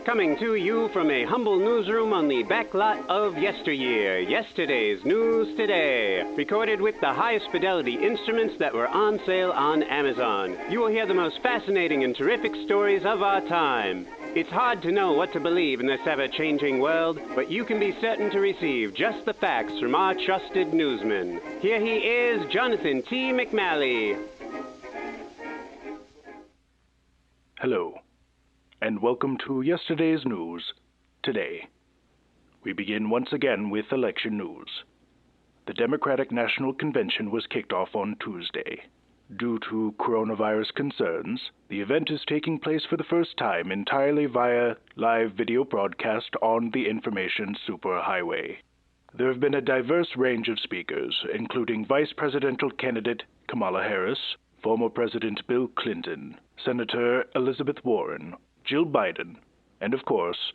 Coming to you from a humble newsroom on the back lot of yesteryear. Yesterday's news today. Recorded with the highest fidelity instruments that were on sale on Amazon. You will hear the most fascinating and terrific stories of our time. It's hard to know what to believe in this ever-changing world, but you can be certain to receive just the facts from our trusted newsman. Here he is, Jonathan T. McMalley. Hello, and welcome to yesterday's news today. We begin once again with election news. The Democratic National Convention was kicked off on Tuesday. Due to coronavirus concerns, the event is taking place for the first time entirely via live video broadcast on the information superhighway. There have been a diverse range of speakers, including Vice Presidential candidate Kamala Harris, former President Bill Clinton, Senator Elizabeth Warren, Jill Biden, and of course,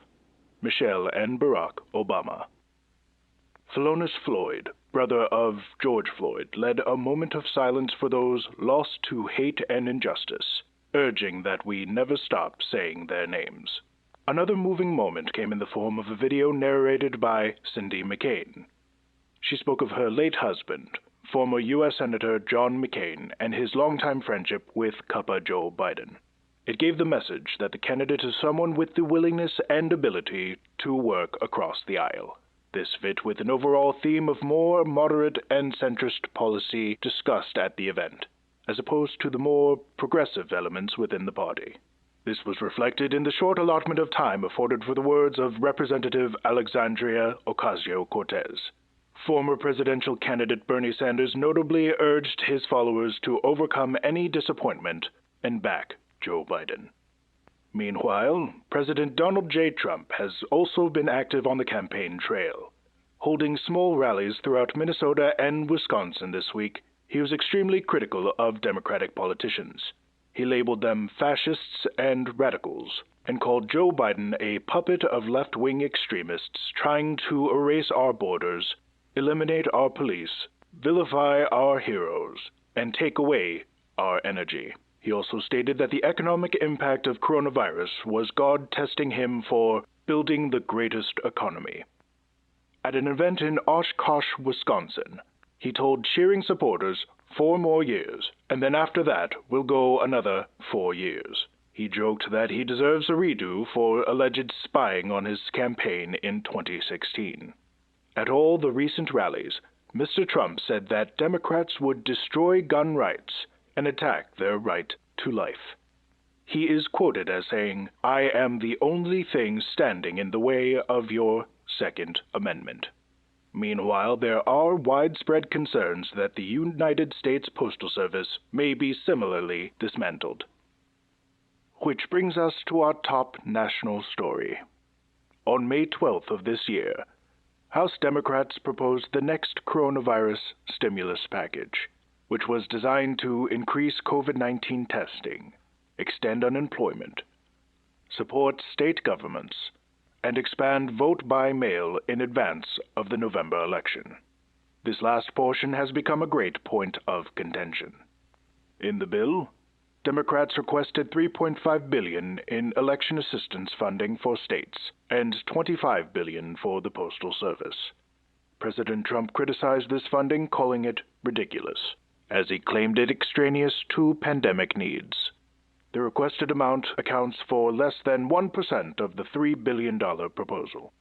Michelle and Barack Obama. Philonise Floyd, brother of George Floyd, led a moment of silence for those lost to hate and injustice, urging that we never stop saying their names. Another moving moment came in the form of a video narrated by Cindy McCain. She spoke of her late husband, former U.S. Senator John McCain, and his longtime friendship with Cuppa Joe Biden. It gave the message that the candidate is someone with the willingness and ability to work across the aisle. This fit with an overall theme of more moderate and centrist policy discussed at the event, as opposed to the more progressive elements within the party. This was reflected in the short allotment of time afforded for the words of Representative Alexandria Ocasio-Cortez. Former presidential candidate Bernie Sanders notably urged his followers to overcome any disappointment and back Joe Biden. Meanwhile, President Donald J. Trump has also been active on the campaign trail. Holding small rallies throughout Minnesota and Wisconsin this week, he was extremely critical of Democratic politicians. He labeled them fascists and radicals, and called Joe Biden a puppet of left-wing extremists trying to erase our borders, eliminate our police, vilify our heroes, and take away our energy. He also stated that the economic impact of coronavirus was God testing him for building the greatest economy. At an event in Oshkosh, Wisconsin, he told cheering supporters 4 more years, and then after that we'll go another 4 years. He joked that he deserves a redo for alleged spying on his campaign in 2016. At all the recent rallies, Mr. Trump said that Democrats would destroy gun rights and attack their right to life. He is quoted as saying, "I am the only thing standing in the way of your Second Amendment." Meanwhile, there are widespread concerns that the United States Postal Service may be similarly dismantled. Which brings us to our top national story. On May 12th of this year, House Democrats proposed the next coronavirus stimulus package, which was designed to increase COVID-19 testing, extend unemployment, support state governments, and expand vote by mail in advance of the November election. This last portion has become a great point of contention. In the bill, Democrats requested $3.5 billion in election assistance funding for states and $25 billion for the Postal Service. President Trump criticized this funding, calling it ridiculous, as he claimed it extraneous to pandemic needs. The requested amount accounts for less than 1% of the $3 billion proposal.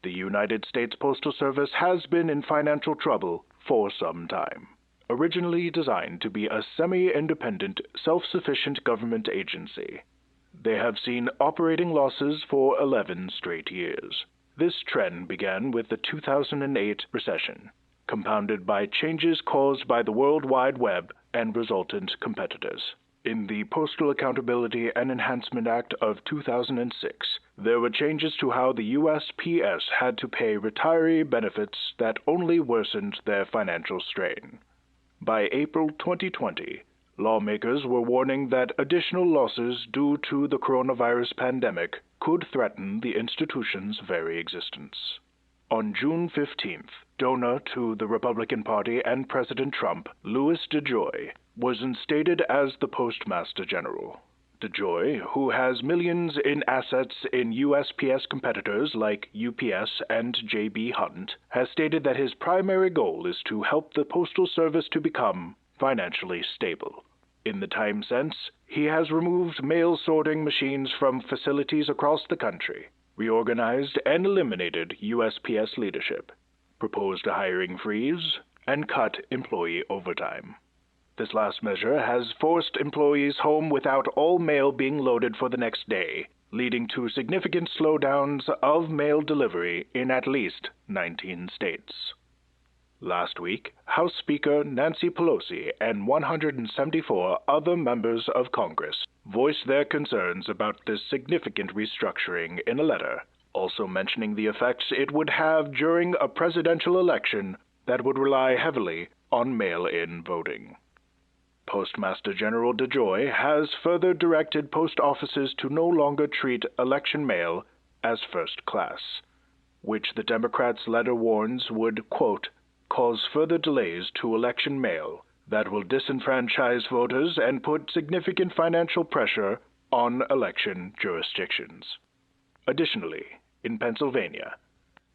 The United States Postal Service has been in financial trouble for some time. Originally designed to be a semi-independent, self-sufficient government agency, they have seen operating losses for 11 straight years. This trend began with the 2008 recession, compounded by changes caused by the World Wide Web and resultant competitors. In the Postal Accountability and Enhancement Act of 2006, there were changes to how the USPS had to pay retiree benefits that only worsened their financial strain. By April 2020, lawmakers were warning that additional losses due to the coronavirus pandemic could threaten the institution's very existence. On June 15th, donor to the Republican Party and President Trump, Louis DeJoy, was instated as the Postmaster General. DeJoy, who has millions in assets in USPS competitors like UPS and J.B. Hunt, has stated that his primary goal is to help the Postal Service to become financially stable. In the time since, he has removed mail sorting machines from facilities across the country, reorganized and eliminated USPS leadership, proposed a hiring freeze, and cut employee overtime. This last measure has forced employees home without all mail being loaded for the next day, leading to significant slowdowns of mail delivery in at least 19 states. Last week, House Speaker Nancy Pelosi and 174 other members of Congress voiced their concerns about this significant restructuring in a letter, also mentioning the effects it would have during a presidential election that would rely heavily on mail-in voting. Postmaster General DeJoy has further directed post offices to no longer treat election mail as first class, which the Democrats' letter warns would, quote, cause further delays to election mail that will disenfranchise voters and put significant financial pressure on election jurisdictions. Additionally, in Pennsylvania,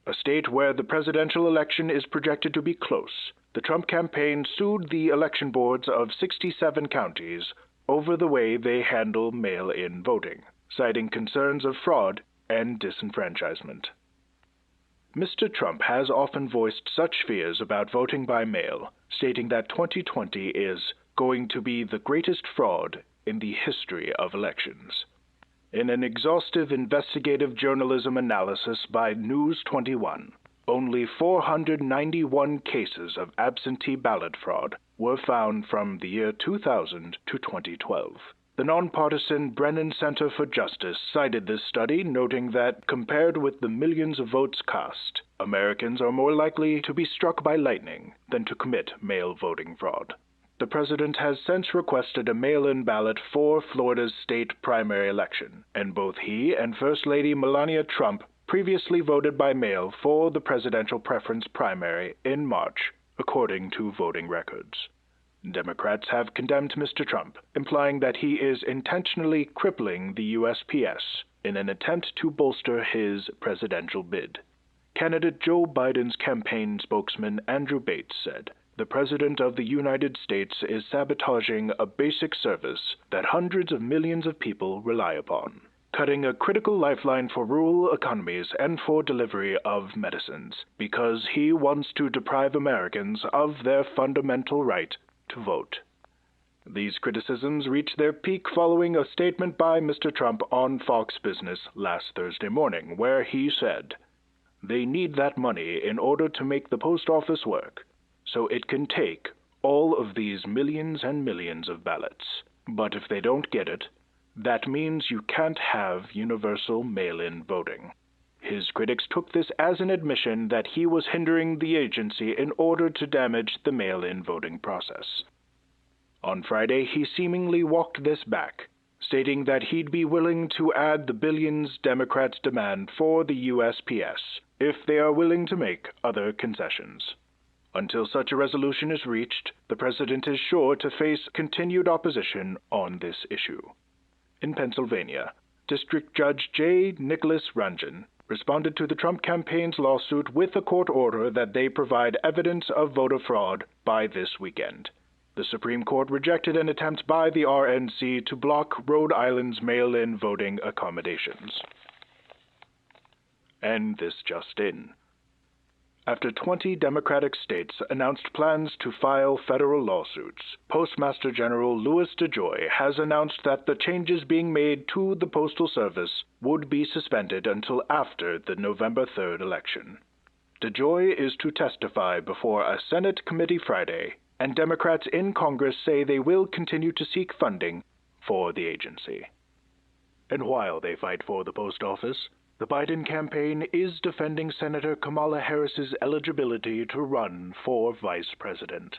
a state where the presidential election is projected to be close, the Trump campaign sued the election boards of 67 counties over the way they handle mail-in voting, citing concerns of fraud and disenfranchisement. Mr. Trump has often voiced such fears about voting by mail, stating that 2020 is going to be the greatest fraud in the history of elections. In an exhaustive investigative journalism analysis by News 21, only 491 cases of absentee ballot fraud were found from the year 2000 to 2012. The nonpartisan Brennan Center for Justice cited this study, noting that compared with the millions of votes cast, Americans are more likely to be struck by lightning than to commit mail voting fraud. The president has since requested a mail-in ballot for Florida's state primary election, and both he and First Lady Melania Trump previously voted by mail for the presidential preference primary in March, according to voting records. Democrats have condemned Mr. Trump, implying that he is intentionally crippling the USPS in an attempt to bolster his presidential bid. Candidate Joe Biden's campaign spokesman Andrew Bates said, "The President of the United States is sabotaging a basic service that hundreds of millions of people rely upon, cutting a critical lifeline for rural economies and for delivery of medicines, because he wants to deprive Americans of their fundamental right to vote." These criticisms reached their peak following a statement by Mr. Trump on Fox Business last Thursday morning, where he said, "They need that money in order to make the post office work, so it can take all of these millions and millions of ballots. But if they don't get it, that means you can't have universal mail-in voting." His critics took this as an admission that he was hindering the agency in order to damage the mail-in voting process. On Friday, he seemingly walked this back, stating that he'd be willing to add the billions Democrats demand for the USPS if they are willing to make other concessions. Until such a resolution is reached, the president is sure to face continued opposition on this issue. In Pennsylvania, District Judge J. Nicholas Ranjan responded to the Trump campaign's lawsuit with a court order that they provide evidence of voter fraud by this weekend. The Supreme Court rejected an attempt by the RNC to block Rhode Island's mail-in voting accommodations. And this just in. After 20 Democratic states announced plans to file federal lawsuits, Postmaster General Louis DeJoy has announced that the changes being made to the Postal Service would be suspended until after the November 3rd election. DeJoy is to testify before a Senate committee Friday, and Democrats in Congress say they will continue to seek funding for the agency. And while they fight for the post office, the Biden campaign is defending Senator Kamala Harris's eligibility to run for vice president.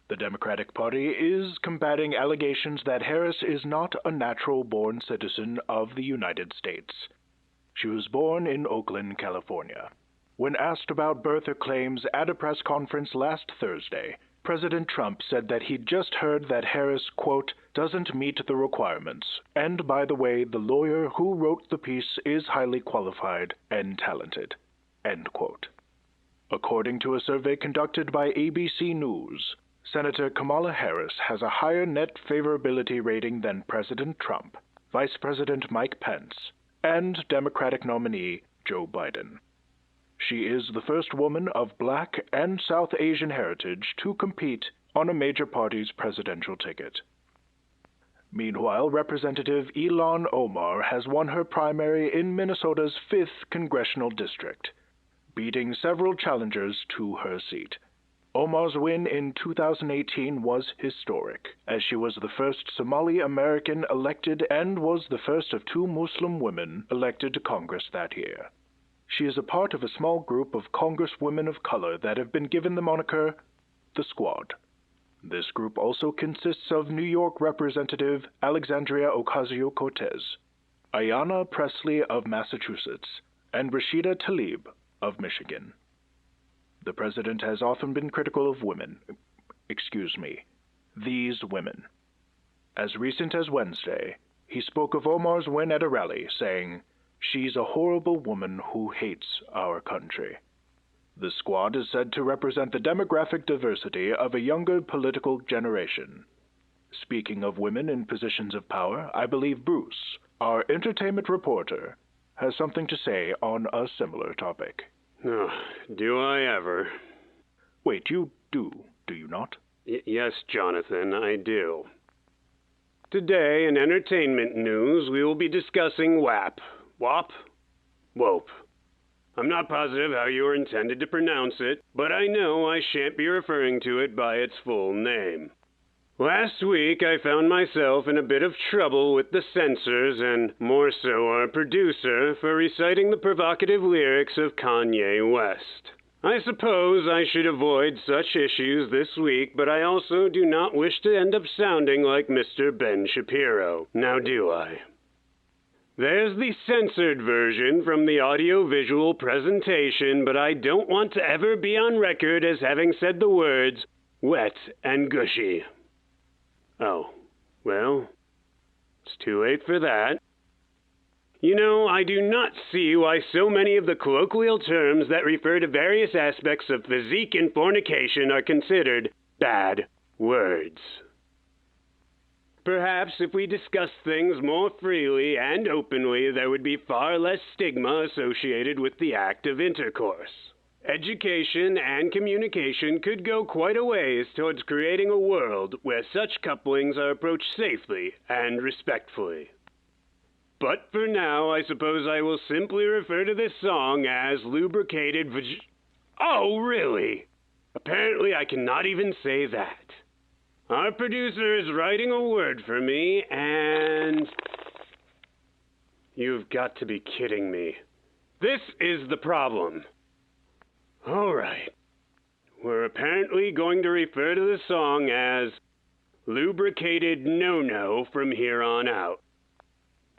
The Democratic Party is combating allegations that Harris is not a natural-born citizen of the United States. She was born in Oakland, California. When asked about birther claims at a press conference last Thursday, President Trump said that he'd just heard that Harris, quote, doesn't meet the requirements, and by the way, the lawyer who wrote the piece is highly qualified and talented, end quote. According to a survey conducted by ABC News, Senator Kamala Harris has a higher net favorability rating than President Trump, Vice President Mike Pence, and Democratic nominee Joe Biden. She is the first woman of Black and South Asian heritage to compete on a major party's presidential ticket. Meanwhile, Representative Ilhan Omar has won her primary in Minnesota's 5th congressional district, beating several challengers to her seat. Omar's win in 2018 was historic, as she was the first Somali American elected and was the first of 2 Muslim women elected to Congress that year. She is a part of a small group of congresswomen of color that have been given the moniker the Squad. This group also consists of New York Representative Alexandria Ocasio-Cortez, Ayanna Pressley of Massachusetts, and Rashida Tlaib of Michigan. The president has often been critical of these women. As recent as Wednesday, he spoke of Omar's win at a rally, saying, "She's a horrible woman who hates our country." The Squad is said to represent the demographic diversity of a younger political generation. Speaking of women in positions of power, I believe Bruce, our entertainment reporter, has something to say on a similar topic. Oh, do I ever? Wait, you do you not? Yes, Jonathan, I do. Today, in entertainment news, we will be discussing WAP. WAP? WOPE. I'm not positive how you are intended to pronounce it, but I know I shan't be referring to it by its full name. Last week, I found myself in a bit of trouble with the censors, and more so our producer, for reciting the provocative lyrics of Kanye West. I suppose I should avoid such issues this week, but I also do not wish to end up sounding like Mr. Ben Shapiro. Now do I? There's the censored version from the audio-visual presentation, but I don't want to ever be on record as having said the words, wet and gushy. Oh, well, it's too late for that. You know, I do not see why so many of the colloquial terms that refer to various aspects of physique and fornication are considered bad words. Perhaps if we discussed things more freely and openly, there would be far less stigma associated with the act of intercourse. Education and communication could go quite a ways towards creating a world where such couplings are approached safely and respectfully. But for now, I suppose I will simply refer to this song as lubricated Oh, really? Apparently I cannot even say that. Our producer is writing a word for me, and... You've got to be kidding me. This is the problem. All right. We're apparently going to refer to the song as Lubricated No-No from here on out.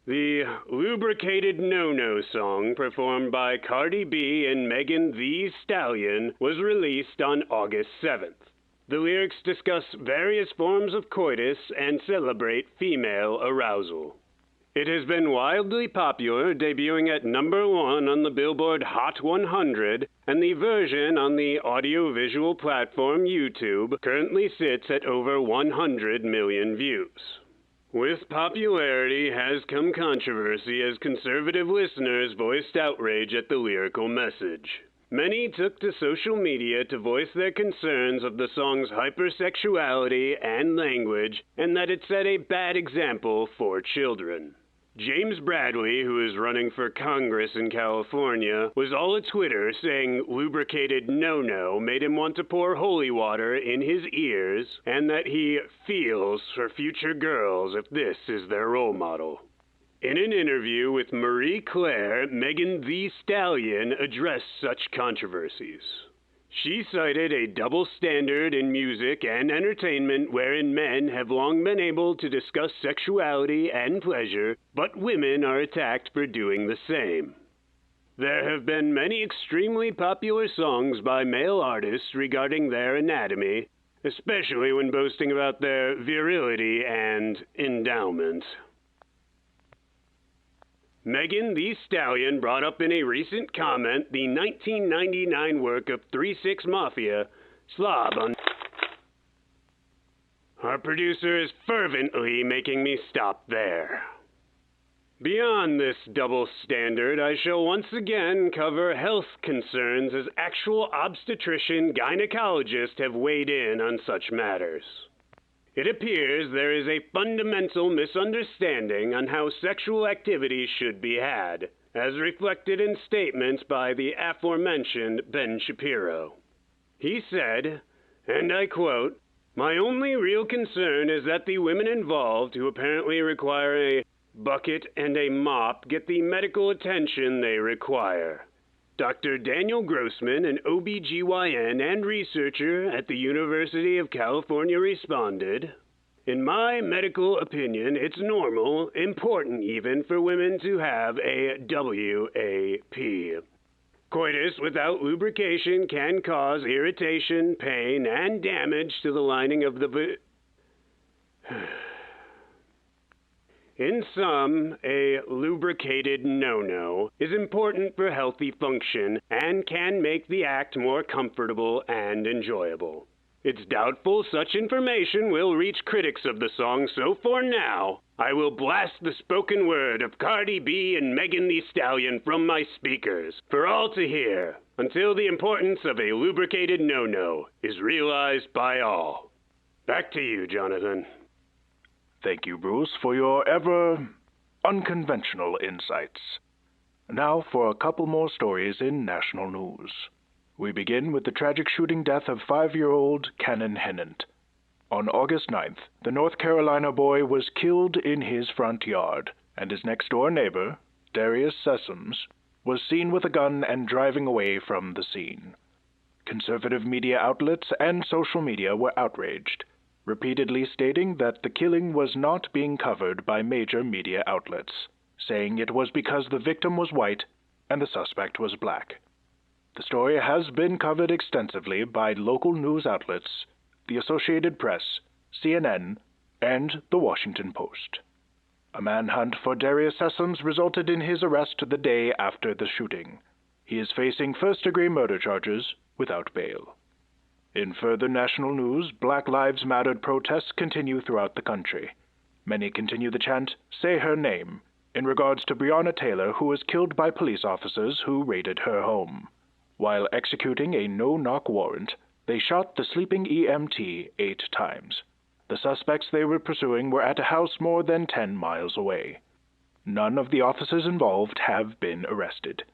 The Lubricated No-No song, performed by Cardi B and Megan Thee Stallion, was released on August 7th. The lyrics discuss various forms of coitus and celebrate female arousal. It has been wildly popular, debuting at number 1 on the Billboard Hot 100, and the version on the audio-visual platform YouTube currently sits at over 100 million views. With popularity has come controversy as conservative listeners voiced outrage at the lyrical message. Many took to social media to voice their concerns of the song's hypersexuality and language, and that it set a bad example for children. James Bradley, who is running for Congress in California, was all at Twitter saying lubricated no-no made him want to pour holy water in his ears, and that he feels for future girls if this is their role model. In an interview with Marie Claire, Megan Thee Stallion addressed such controversies. She cited a double standard in music and entertainment wherein men have long been able to discuss sexuality and pleasure, but women are attacked for doing the same. There have been many extremely popular songs by male artists regarding their anatomy, especially when boasting about their virility and endowment. Megan Thee Stallion brought up in a recent comment the 1999 work of 3-6 Mafia, Slob on... Our producer is fervently making me stop there. Beyond this double standard, I shall once again cover health concerns as actual obstetrician gynecologists have weighed in on such matters. It appears there is a fundamental misunderstanding on how sexual activity should be had, as reflected in statements by the aforementioned Ben Shapiro. He said, and I quote, "My only real concern is that the women involved, who apparently require a bucket and a mop, get the medical attention they require." Dr. Daniel Grossman, an OBGYN and researcher at the University of California, responded, "In my medical opinion, it's normal, important even, for women to have a WAP. Coitus without lubrication can cause irritation, pain, and damage to the lining of the In sum, a lubricated no-no is important for healthy function and can make the act more comfortable and enjoyable. It's doubtful such information will reach critics of the song, so for now, I will blast the spoken word of Cardi B and Megan Thee Stallion from my speakers for all to hear, until the importance of a lubricated no-no is realized by all. Back to you, Jonathan. Thank you, Bruce, for your ever unconventional insights. Now for a couple more stories in national news. We begin with the tragic shooting death of 5-year-old Cannon Hennant. On August 9th, the North Carolina boy was killed in his front yard, and his next-door neighbor, Darius Sessoms, was seen with a gun and driving away from the scene. Conservative media outlets and social media were outraged, repeatedly stating that the killing was not being covered by major media outlets, saying it was because the victim was white and the suspect was black. The story has been covered extensively by local news outlets, the Associated Press, CNN, and the Washington Post. A manhunt for Darius Sessoms resulted in his arrest the day after the shooting. He is facing first-degree murder charges without bail. In further national news, Black Lives Matter protests continue throughout the country. Many continue the chant, "Say her name," in regards to Breonna Taylor, who was killed by police officers who raided her home. While executing a no-knock warrant, they shot the sleeping EMT 8 times. The suspects they were pursuing were at a house more than 10 miles away. None of the officers involved have been arrested.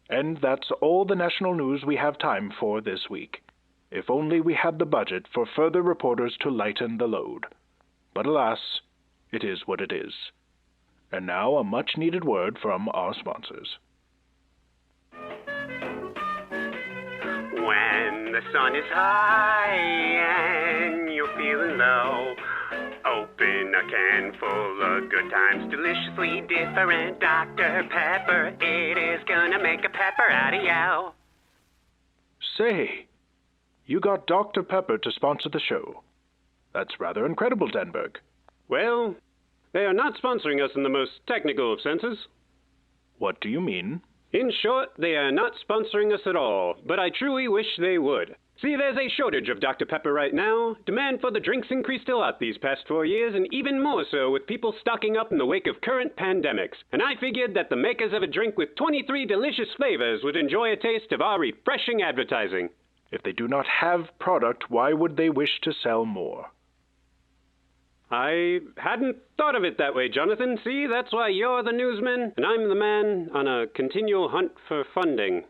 And that's all the national news we have time for this week. If only we had the budget for further reporters to lighten the load. But alas, it is what it is. And now a much-needed word from our sponsors. When the sun is high and you're feeling low, open a can full of good times, deliciously different Dr. Pepper. It is gonna make a pepper out of you. Say, you got Dr. Pepper to sponsor the show. That's rather incredible, Denberg. Well, they are not sponsoring us in the most technical of senses. What do you mean? In short, they are not sponsoring us at all, but I truly wish they would. See, there's a shortage of Dr. Pepper right now. Demand for the drinks increased a lot these past 4 years, and even more so with people stocking up in the wake of current pandemics. And I figured that the makers of a drink with 23 delicious flavors would enjoy a taste of our refreshing advertising. If they do not have product, why would they wish to sell more? I hadn't thought of it that way, Jonathan. See, that's why you're the newsman, and I'm the man on a continual hunt for funding.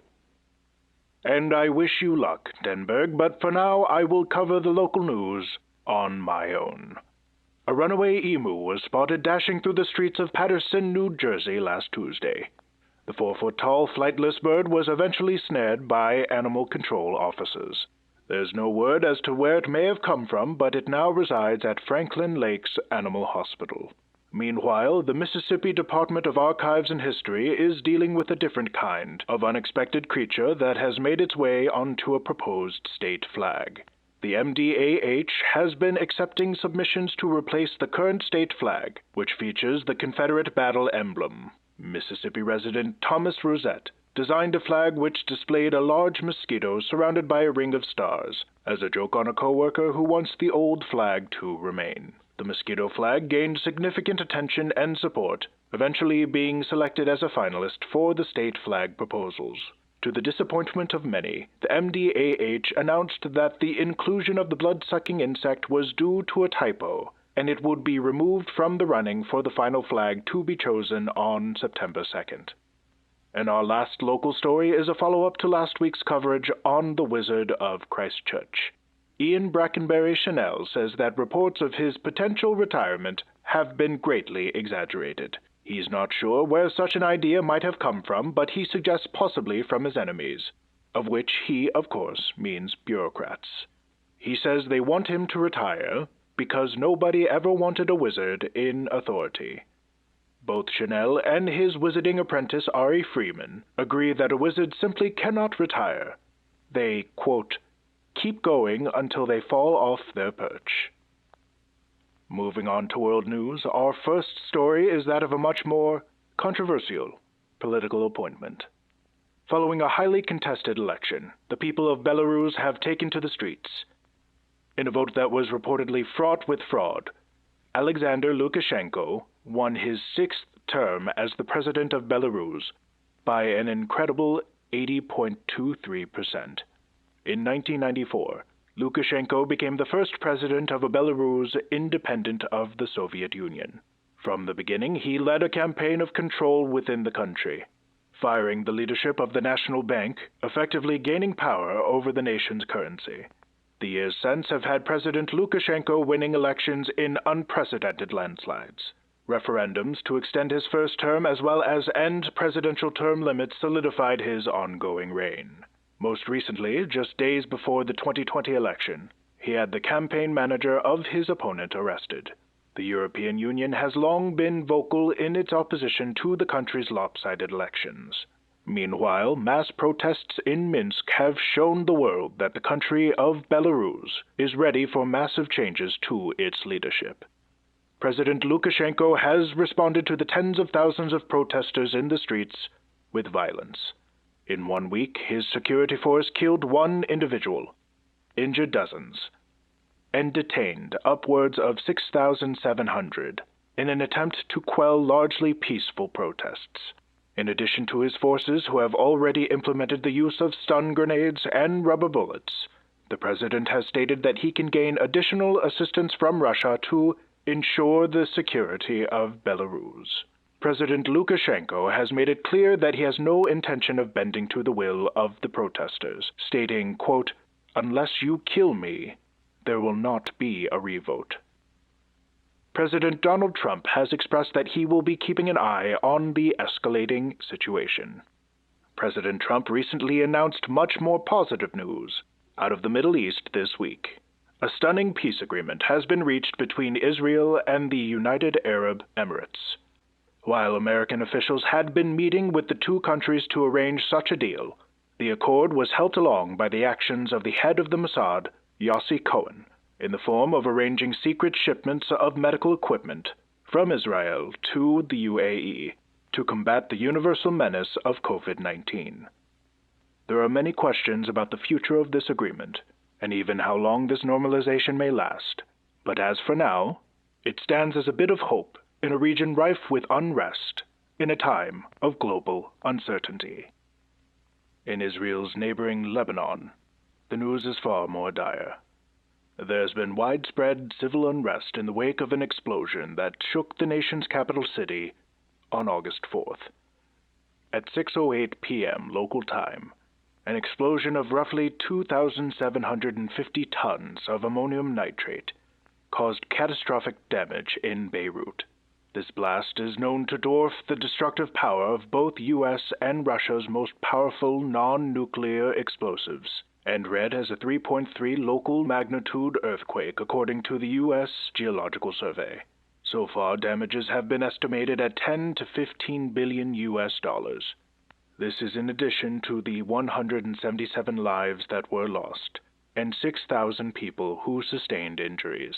And I wish you luck, Denberg, but for now I will cover the local news on my own. A runaway emu was spotted dashing through the streets of Paterson, New Jersey last Tuesday. The 4-foot-tall flightless bird was eventually snared by animal control officers. There's no word as to where it may have come from, but it now resides at Franklin Lakes Animal Hospital. Meanwhile, the Mississippi Department of Archives and History is dealing with a different kind of unexpected creature that has made its way onto a proposed state flag. The MDAH has been accepting submissions to replace the current state flag, which features the Confederate battle emblem. Mississippi resident Thomas Rosette designed a flag which displayed a large mosquito surrounded by a ring of stars, as a joke on a co-worker who wants the old flag to remain. The mosquito flag gained significant attention and support, eventually being selected as a finalist for the state flag proposals. To the disappointment of many, the MDAH announced that the inclusion of the blood-sucking insect was due to a typo, and it would be removed from the running for the final flag to be chosen on September 2nd. And our last local story is a follow-up to last week's coverage on the Wizard of Christchurch. Ian Brackenbury Chanel says that reports of his potential retirement have been greatly exaggerated. He's not sure where such an idea might have come from, but he suggests possibly from his enemies, of which he, of course, means bureaucrats. He says they want him to retire because nobody ever wanted a wizard in authority. Both Chanel and his wizarding apprentice Ari Freeman agree that a wizard simply cannot retire. They, quote, keep going until they fall off their perch. Moving on to world news, our first story is that of a much more controversial political appointment. Following a highly contested election, the people of Belarus have taken to the streets. In a vote that was reportedly fraught with fraud, Alexander Lukashenko won his sixth term as the president of Belarus by an incredible 80.23%. In 1994, Lukashenko became the first president of a Belarus independent of the Soviet Union. From the beginning, he led a campaign of control within the country, firing the leadership of the National Bank, effectively gaining power over the nation's currency. The years since have had President Lukashenko winning elections in unprecedented landslides. Referendums to extend his first term as well as end presidential term limits solidified his ongoing reign. Most recently, just days before the 2020 election, he had the campaign manager of his opponent arrested. The European Union has long been vocal in its opposition to the country's lopsided elections. Meanwhile, mass protests in Minsk have shown the world that the country of Belarus is ready for massive changes to its leadership. President Lukashenko has responded to the tens of thousands of protesters in the streets with violence. In 1 week, his security force killed one individual, injured dozens, and detained upwards of 6,700 in an attempt to quell largely peaceful protests. In addition to his forces, who have already implemented the use of stun grenades and rubber bullets, the president has stated that he can gain additional assistance from Russia to ensure the security of Belarus. President Lukashenko has made it clear that he has no intention of bending to the will of the protesters, stating, quote, "Unless you kill me, there will not be a revote." President Donald Trump has expressed that he will be keeping an eye on the escalating situation. President Trump recently announced much more positive news out of the Middle East this week. A stunning peace agreement has been reached between Israel and the United Arab Emirates. While American officials had been meeting with the two countries to arrange such a deal, the accord was helped along by the actions of the head of the Mossad, Yossi Cohen, in the form of arranging secret shipments of medical equipment from Israel to the UAE to combat the universal menace of COVID-19. There are many questions about the future of this agreement, and even how long this normalization may last, but as for now, it stands as a bit of hope in a region rife with unrest, in a time of global uncertainty. In Israel's neighboring Lebanon, the news is far more dire. There's been widespread civil unrest in the wake of an explosion that shook the nation's capital city on August 4th. At 6:08 p.m. local time, an explosion of roughly 2,750 tons of ammonium nitrate caused catastrophic damage in Beirut. This blast is known to dwarf the destructive power of both U.S. and Russia's most powerful non-nuclear explosives, and read as a 3.3 local magnitude earthquake according to the U.S. Geological Survey. So far, damages have been estimated at 10 to 15 billion U.S. dollars. This is in addition to the 177 lives that were lost, and 6,000 people who sustained injuries.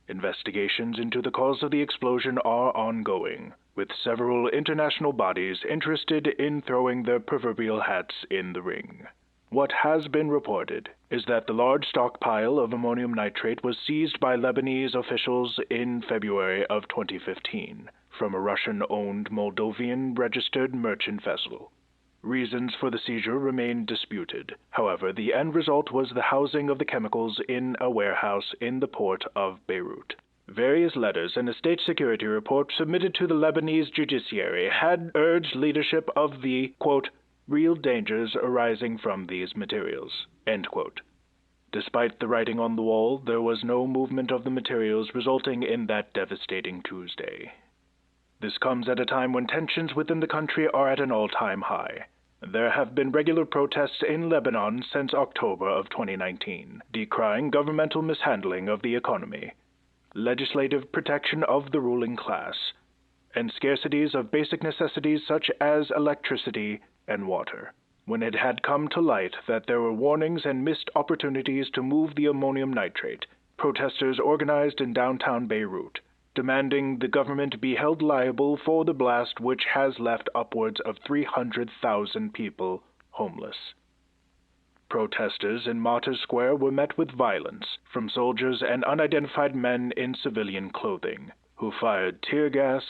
Investigations into the cause of the explosion are ongoing, with several international bodies interested in throwing their proverbial hats in the ring. What has been reported is that the large stockpile of ammonium nitrate was seized by Lebanese officials in February of 2015 from a Russian-owned Moldovan-registered merchant vessel. Reasons for the seizure remain disputed. However, the end result was the housing of the chemicals in a warehouse in the port of Beirut. Various letters and a state security report submitted to the Lebanese judiciary had urged leadership of the, quote, real dangers arising from these materials, end quote. Despite the writing on the wall, there was no movement of the materials, resulting in that devastating Tuesday. This comes at a time when tensions within the country are at an all-time high. There have been regular protests in Lebanon since October of 2019, decrying governmental mishandling of the economy, legislative protection of the ruling class, and scarcities of basic necessities such as electricity and water. When it had come to light that there were warnings and missed opportunities to move the ammonium nitrate, protesters organized in downtown Beirut, demanding the government be held liable for the blast which has left upwards of 300,000 people homeless. Protesters in Martyrs Square were met with violence from soldiers and unidentified men in civilian clothing, who fired tear gas,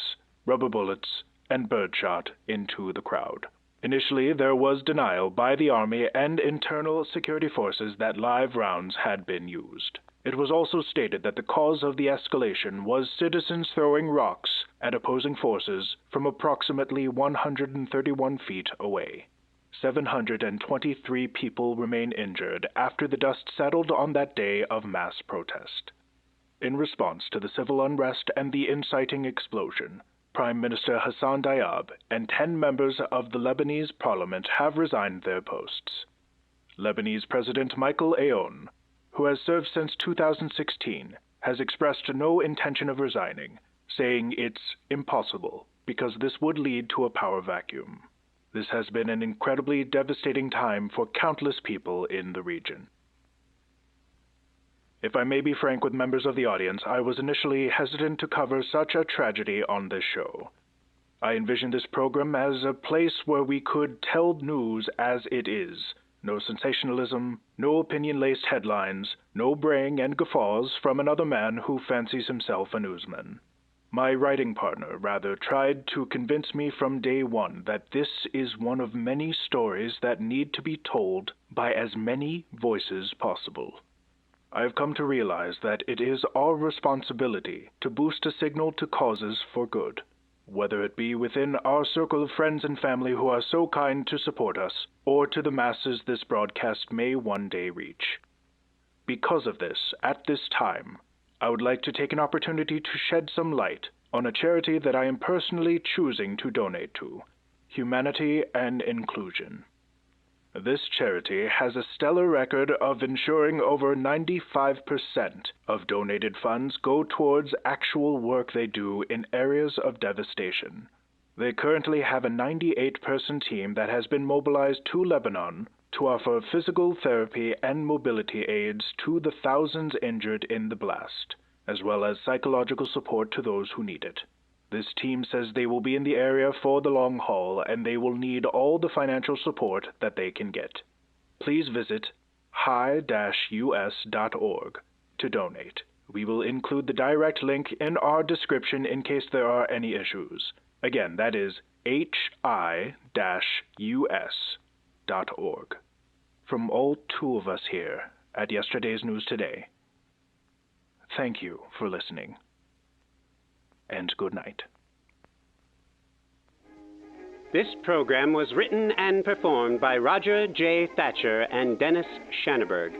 rubber bullets, and birdshot into the crowd. Initially, there was denial by the army and internal security forces that live rounds had been used. It was also stated that the cause of the escalation was citizens throwing rocks at opposing forces from approximately 131 feet away. 723 people remain injured after the dust settled on that day of mass protest. In response to the civil unrest and the inciting explosion, Prime Minister Hassan Diab and 10 members of the Lebanese parliament have resigned their posts. Lebanese President Michael Aoun, who has served since 2016, has expressed no intention of resigning, saying it's impossible because this would lead to a power vacuum. This has been an incredibly devastating time for countless people in the region. If I may be frank with members of the audience, I was initially hesitant to cover such a tragedy on this show. I envisioned this program as a place where we could tell news as it is. No sensationalism, no opinion-laced headlines, no braying and guffaws from another man who fancies himself a newsman. My writing partner, rather, tried to convince me from day one that this is one of many stories that need to be told by as many voices possible. I have come to realize that it is our responsibility to boost a signal to causes for good, whether it be within our circle of friends and family who are so kind to support us, or to the masses this broadcast may one day reach. Because of this, at this time, I would like to take an opportunity to shed some light on a charity that I am personally choosing to donate to, Humanity and Inclusion. This charity has a stellar record of ensuring over 95% of donated funds go towards actual work they do in areas of devastation. They currently have a 98-person team that has been mobilized to Lebanon to offer physical therapy and mobility aids to the thousands injured in the blast, as well as psychological support to those who need it. This team says they will be in the area for the long haul, and they will need all the financial support that they can get. Please visit hi-us.org to donate. We will include the direct link in our description in case there are any issues. Again, that is hi-us.org. From all two of us here at Yesterday's News Today, thank you for listening, and good night. This program was written and performed by Roger J. Thatcher and Dennis Schanneberg.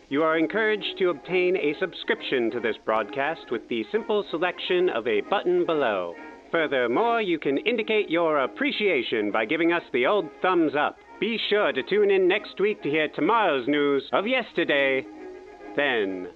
You are encouraged to obtain a subscription to this broadcast with the simple selection of a button below. Furthermore, you can indicate your appreciation by giving us the old thumbs up. Be sure to tune in next week to hear tomorrow's news of yesterday, then.